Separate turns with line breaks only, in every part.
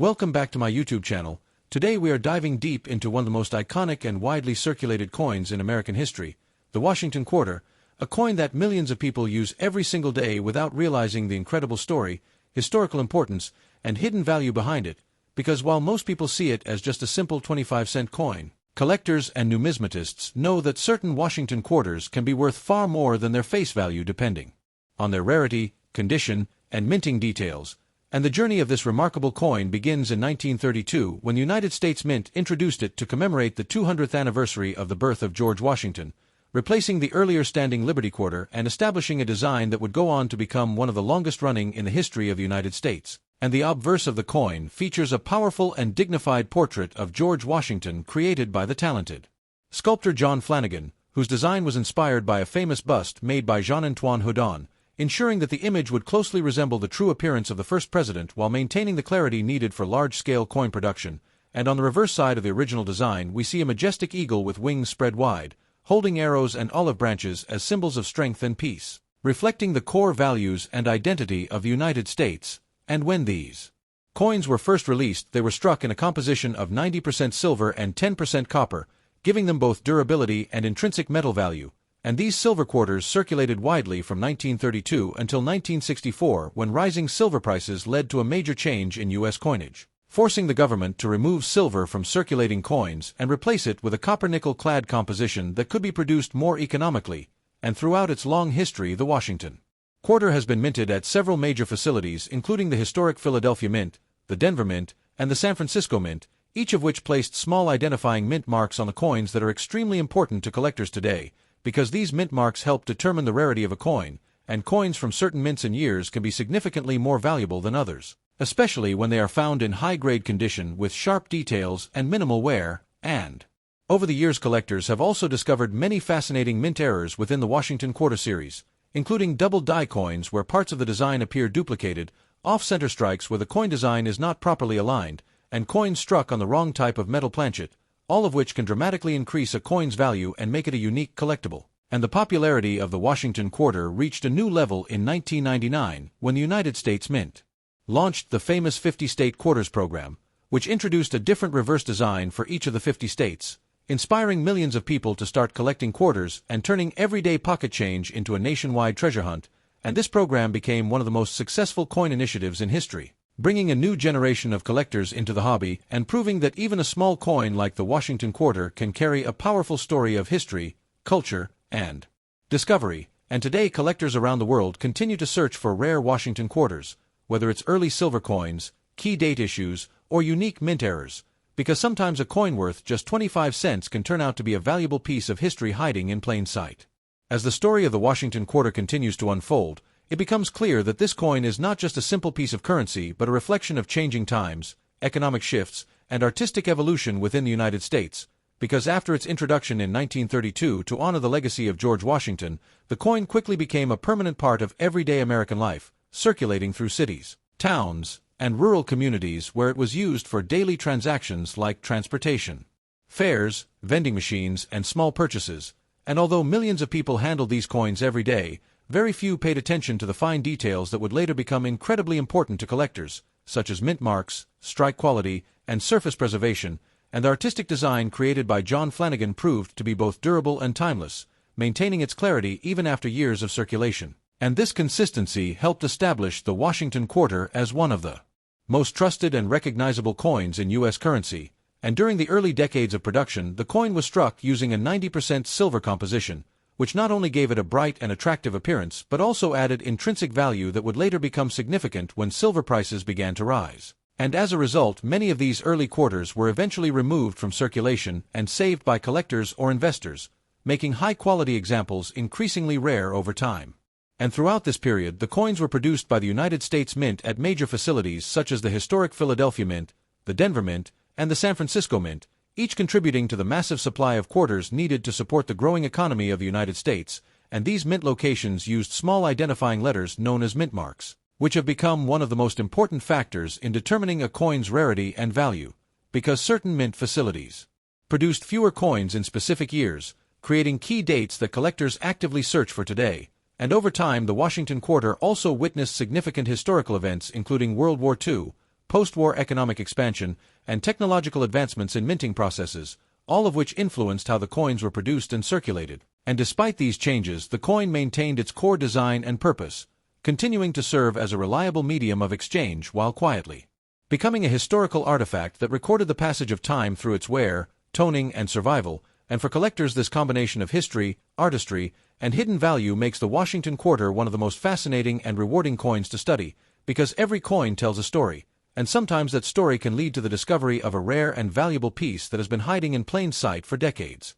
Welcome back to my YouTube channel. Today we are diving deep into one of the most iconic and widely circulated coins in American history, the Washington Quarter, a coin that millions of people use every single day without realizing the incredible story, historical importance, and hidden value behind it, because while most people see it as just a simple 25-cent coin, collectors and numismatists know that certain Washington quarters can be worth far more than their face value depending on their rarity, condition, and minting details. And the journey of this remarkable coin begins in 1932 when the United States Mint introduced it to commemorate the 200th anniversary of the birth of George Washington, replacing the earlier standing Liberty Quarter and establishing a design that would go on to become one of the longest-running in the history of the United States. And the obverse of the coin features a powerful and dignified portrait of George Washington created by the talented sculptor John Flanagan, whose design was inspired by a famous bust made by Jean-Antoine Houdon, ensuring that the image would closely resemble the true appearance of the first president while maintaining the clarity needed for large-scale coin production. And on the reverse side of the original design we see a majestic eagle with wings spread wide, holding arrows and olive branches as symbols of strength and peace, reflecting the core values and identity of the United States. And when these coins were first released, they were struck in a composition of 90% silver and 10% copper, giving them both durability and intrinsic metal value. And these silver quarters circulated widely from 1932 until 1964, when rising silver prices led to a major change in U.S. coinage, forcing the government to remove silver from circulating coins and replace it with a copper-nickel-clad composition that could be produced more economically. And throughout its long history, the Washington Quarter has been minted at several major facilities, including the historic Philadelphia Mint, the Denver Mint, and the San Francisco Mint, each of which placed small identifying mint marks on the coins that are extremely important to collectors today, because these mint marks help determine the rarity of a coin, and coins from certain mints and years can be significantly more valuable than others, especially when they are found in high-grade condition with sharp details and minimal wear. And over the years, collectors have also discovered many fascinating mint errors within the Washington Quarter series, including double die coins where parts of the design appear duplicated, off-center strikes where the coin design is not properly aligned, and coins struck on the wrong type of metal planchet, all of which can dramatically increase a coin's value and make it a unique collectible. And the popularity of the Washington Quarter reached a new level in 1999 when the United States Mint launched the famous 50-state quarters program, which introduced a different reverse design for each of the 50 states, inspiring millions of people to start collecting quarters and turning everyday pocket change into a nationwide treasure hunt. And this program became one of the most successful coin initiatives in history, bringing a new generation of collectors into the hobby and proving that even a small coin like the Washington Quarter can carry a powerful story of history, culture, and discovery. And today collectors around the world continue to search for rare Washington Quarters, whether it's early silver coins, key date issues, or unique mint errors, because sometimes a coin worth just 25 cents can turn out to be a valuable piece of history hiding in plain sight. As the story of the Washington Quarter continues to unfold, it becomes clear that this coin is not just a simple piece of currency but a reflection of changing times, economic shifts, and artistic evolution within the United States, because after its introduction in 1932 to honor the legacy of George Washington, the coin quickly became a permanent part of everyday American life, circulating through cities, towns, and rural communities where it was used for daily transactions like transportation, fares, vending machines, and small purchases. And although millions of people handled these coins every day, very few paid attention to the fine details that would later become incredibly important to collectors, such as mint marks, strike quality, and surface preservation. And the artistic design created by John Flanagan proved to be both durable and timeless, maintaining its clarity even after years of circulation. And this consistency helped establish the Washington Quarter as one of the most trusted and recognizable coins in U.S. currency. And during the early decades of production, the coin was struck using a 90% silver composition, which not only gave it a bright and attractive appearance but also added intrinsic value that would later become significant when silver prices began to rise. And as a result, many of these early quarters were eventually removed from circulation and saved by collectors or investors, making high-quality examples increasingly rare over time. And throughout this period, the coins were produced by the United States Mint at major facilities such as the historic Philadelphia Mint, the Denver Mint, and the San Francisco Mint, each contributing to the massive supply of quarters needed to support the growing economy of the United States. And these mint locations used small identifying letters known as mint marks, which have become one of the most important factors in determining a coin's rarity and value, because certain mint facilities produced fewer coins in specific years, creating key dates that collectors actively search for today. And over time, the Washington Quarter also witnessed significant historical events including World War II, post-war economic expansion, and technological advancements in minting processes, all of which influenced how the coins were produced and circulated. And despite these changes, the coin maintained its core design and purpose, continuing to serve as a reliable medium of exchange while quietly becoming a historical artifact that recorded the passage of time through its wear, toning, and survival. And for collectors, this combination of history, artistry, and hidden value makes the Washington Quarter one of the most fascinating and rewarding coins to study, because every coin tells a story, and sometimes that story can lead to the discovery of a rare and valuable piece that has been hiding in plain sight for decades.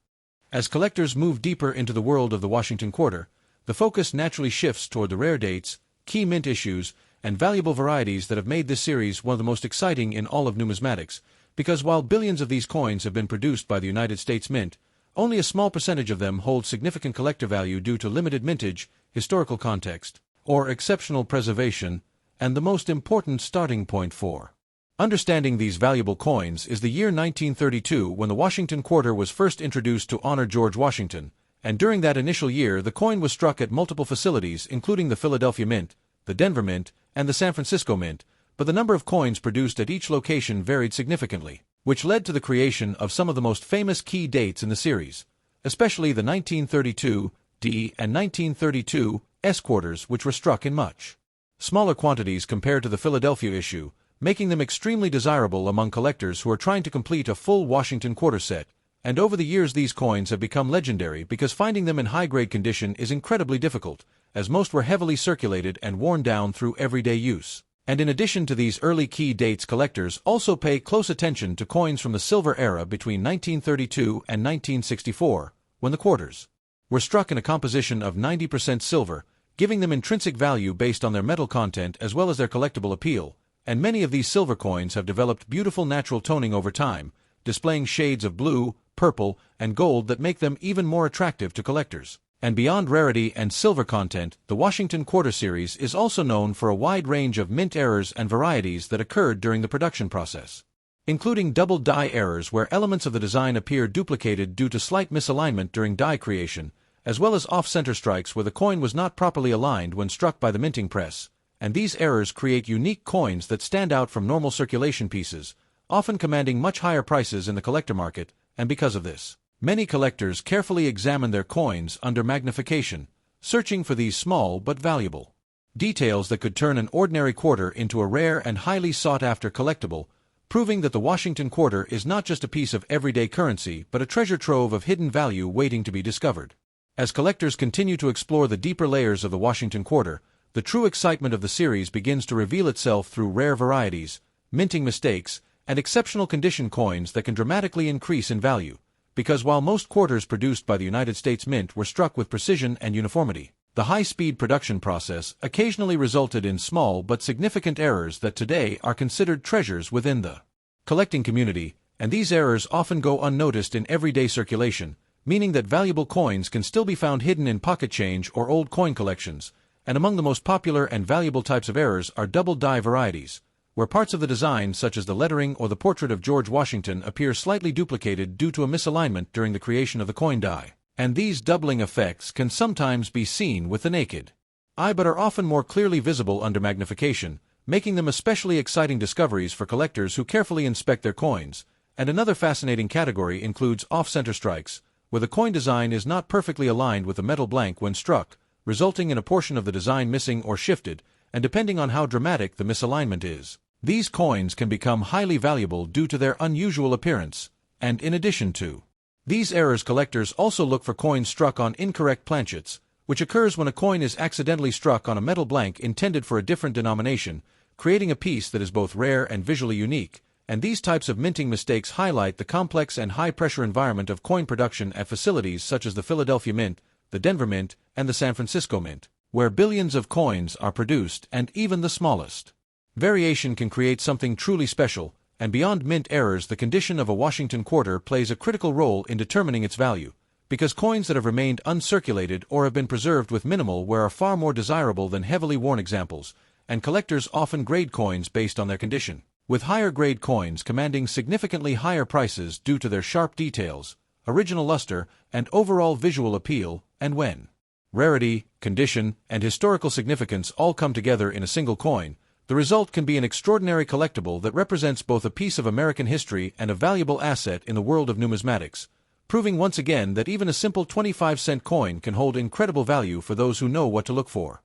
As collectors move deeper into the world of the Washington Quarter, the focus naturally shifts toward the rare dates, key mint issues, and valuable varieties that have made this series one of the most exciting in all of numismatics, because while billions of these coins have been produced by the United States Mint, only a small percentage of them hold significant collector value due to limited mintage, historical context, or exceptional preservation. And the most important starting point for understanding these valuable coins is the year 1932, when the Washington Quarter was first introduced to honor George Washington, and during that initial year the coin was struck at multiple facilities including the Philadelphia Mint, the Denver Mint, and the San Francisco Mint, but the number of coins produced at each location varied significantly, which led to the creation of some of the most famous key dates in the series, especially the 1932 D and 1932 S quarters, which were struck in much smaller quantities compared to the Philadelphia issue, making them extremely desirable among collectors who are trying to complete a full Washington Quarter set. And over the years these coins have become legendary because finding them in high-grade condition is incredibly difficult, as most were heavily circulated and worn down through everyday use. And in addition to these early key dates, collectors also pay close attention to coins from the silver era between 1932 and 1964, when the quarters were struck in a composition of 90% silver, giving them intrinsic value based on their metal content as well as their collectible appeal. And many of these silver coins have developed beautiful natural toning over time, displaying shades of blue, purple, and gold that make them even more attractive to collectors. And beyond rarity and silver content, the Washington Quarter series is also known for a wide range of mint errors and varieties that occurred during the production process, including double die errors where elements of the design appear duplicated due to slight misalignment during die creation, as well as off-center strikes where the coin was not properly aligned when struck by the minting press. And these errors create unique coins that stand out from normal circulation pieces, often commanding much higher prices in the collector market. And because of this, many collectors carefully examine their coins under magnification, searching for these small but valuable details that could turn an ordinary quarter into a rare and highly sought-after collectible, proving that the Washington Quarter is not just a piece of everyday currency but a treasure trove of hidden value waiting to be discovered. As collectors continue to explore the deeper layers of the Washington Quarter, the true excitement of the series begins to reveal itself through rare varieties, minting mistakes, and exceptional condition coins that can dramatically increase in value, because while most quarters produced by the United States Mint were struck with precision and uniformity, the high-speed production process occasionally resulted in small but significant errors that today are considered treasures within the collecting community, and these errors often go unnoticed in everyday circulation, meaning that valuable coins can still be found hidden in pocket change or old coin collections. And among the most popular and valuable types of errors are double die varieties, where parts of the design such as the lettering or the portrait of George Washington appear slightly duplicated due to a misalignment during the creation of the coin die. And these doubling effects can sometimes be seen with the naked eye but are often more clearly visible under magnification, making them especially exciting discoveries for collectors who carefully inspect their coins. And another fascinating category includes off-center strikes, where the coin design is not perfectly aligned with the metal blank when struck, resulting in a portion of the design missing or shifted, and depending on how dramatic the misalignment is, these coins can become highly valuable due to their unusual appearance. And in addition to these errors, collectors also look for coins struck on incorrect planchets, which occurs when a coin is accidentally struck on a metal blank intended for a different denomination, creating a piece that is both rare and visually unique. And these types of minting mistakes highlight the complex and high-pressure environment of coin production at facilities such as the Philadelphia Mint, the Denver Mint, and the San Francisco Mint, where billions of coins are produced, and even the smallest variation can create something truly special. And beyond mint errors, the condition of a Washington Quarter plays a critical role in determining its value, because coins that have remained uncirculated or have been preserved with minimal wear are far more desirable than heavily worn examples, and collectors often grade coins based on their condition, with higher-grade coins commanding significantly higher prices due to their sharp details, original luster, and overall visual appeal. And when rarity, condition, and historical significance all come together in a single coin, the The result can be an extraordinary collectible that represents both a piece of American history and a valuable asset in the world of numismatics, proving once again that even a simple 25-cent coin can hold incredible value for those who know what to look for.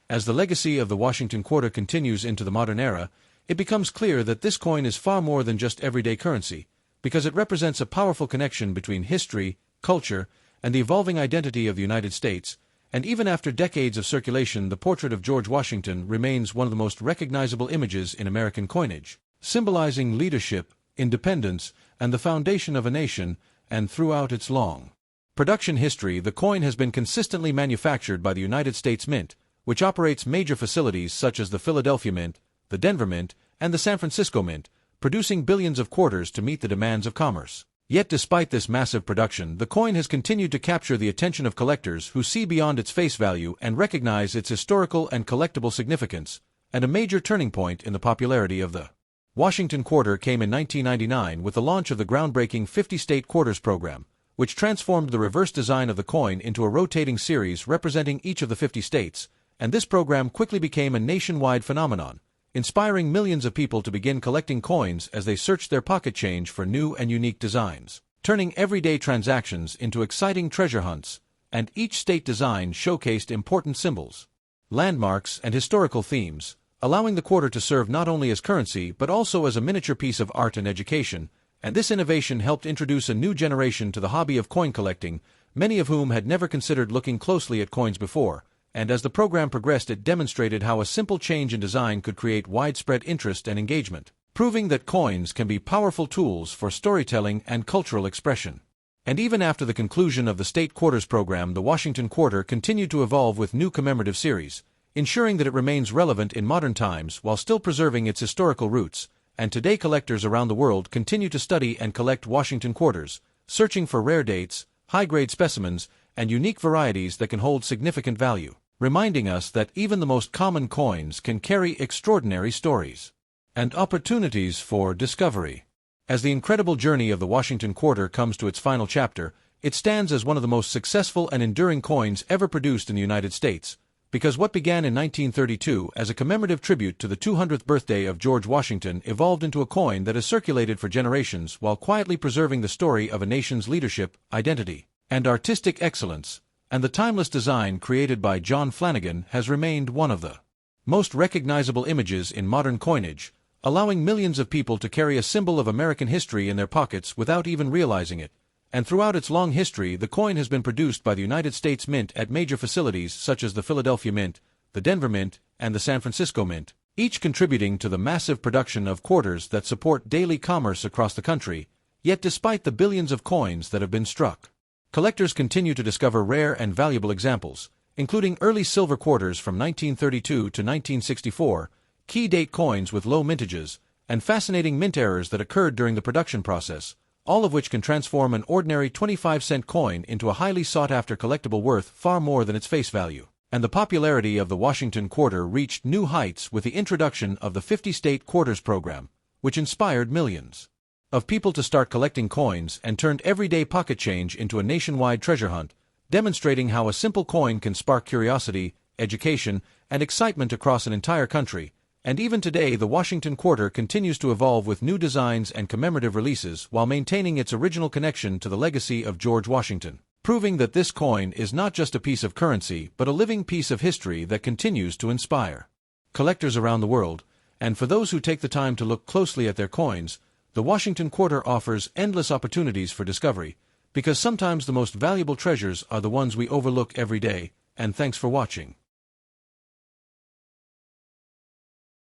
As the legacy of the Washington quarter continues into the modern era, it becomes clear that this coin is far more than just everyday currency, because it represents a powerful connection between history, culture, and the evolving identity of the United States, and even after decades of circulation, the portrait of George Washington remains one of the most recognizable images in American coinage, symbolizing leadership, independence, and the foundation of a nation, and throughout its long production history, the coin has been consistently manufactured by the United States Mint, which operates major facilities such as the Philadelphia Mint, the Denver Mint, and the San Francisco Mint, producing billions of quarters to meet the demands of commerce. Yet despite this massive production, the coin has continued to capture the attention of collectors who see beyond its face value and recognize its historical and collectible significance, and a major turning point in the popularity of the Washington quarter came in 1999 with the launch of the groundbreaking 50-state quarters program, which transformed the reverse design of the coin into a rotating series representing each of the 50 states, and this program quickly became a nationwide phenomenon, inspiring millions of people to begin collecting coins as they searched their pocket change for new and unique designs, turning everyday transactions into exciting treasure hunts, and each state design showcased important symbols, landmarks, and historical themes, allowing the quarter to serve not only as currency but also as a miniature piece of art and education, and this innovation helped introduce a new generation to the hobby of coin collecting, many of whom had never considered looking closely at coins before, and as the program progressed it demonstrated how a simple change in design could create widespread interest and engagement, proving that coins can be powerful tools for storytelling and cultural expression. And even after the conclusion of the state quarters program, the Washington quarter continued to evolve with new commemorative series, ensuring that it remains relevant in modern times while still preserving its historical roots, and today collectors around the world continue to study and collect Washington quarters, searching for rare dates, high-grade specimens, and unique varieties that can hold significant value, reminding us that even the most common coins can carry extraordinary stories and opportunities for discovery. As the incredible journey of the Washington quarter comes to its final chapter, it stands as one of the most successful and enduring coins ever produced in the United States, because what began in 1932 as a commemorative tribute to the 200th birthday of George Washington evolved into a coin that has circulated for generations while quietly preserving the story of a nation's leadership, identity, and artistic excellence, and the timeless design created by John Flanagan has remained one of the most recognizable images in modern coinage, allowing millions of people to carry a symbol of American history in their pockets without even realizing it. And throughout its long history, the coin has been produced by the United States Mint at major facilities such as the Philadelphia Mint, the Denver Mint, and the San Francisco Mint, each contributing to the massive production of quarters that support daily commerce across the country. Yet despite the billions of coins that have been struck, collectors continue to discover rare and valuable examples, including early silver quarters from 1932 to 1964, key date coins with low mintages, and fascinating mint errors that occurred during the production process, all of which can transform an ordinary 25-cent coin into a highly sought-after collectible worth far more than its face value. And the popularity of the Washington quarter reached new heights with the introduction of the 50-state quarters program, which inspired millions of people to start collecting coins and turned everyday pocket change into a nationwide treasure hunt, demonstrating how a simple coin can spark curiosity, education, and excitement across an entire country. And even today, the Washington quarter continues to evolve with new designs and commemorative releases while maintaining its original connection to the legacy of George Washington, proving that this coin is not just a piece of currency but a living piece of history that continues to inspire collectors around the world. And for those who take the time to look closely at their coins, the Washington quarter offers endless opportunities for discovery, because sometimes the most valuable treasures are the ones we overlook every day. And thanks for watching.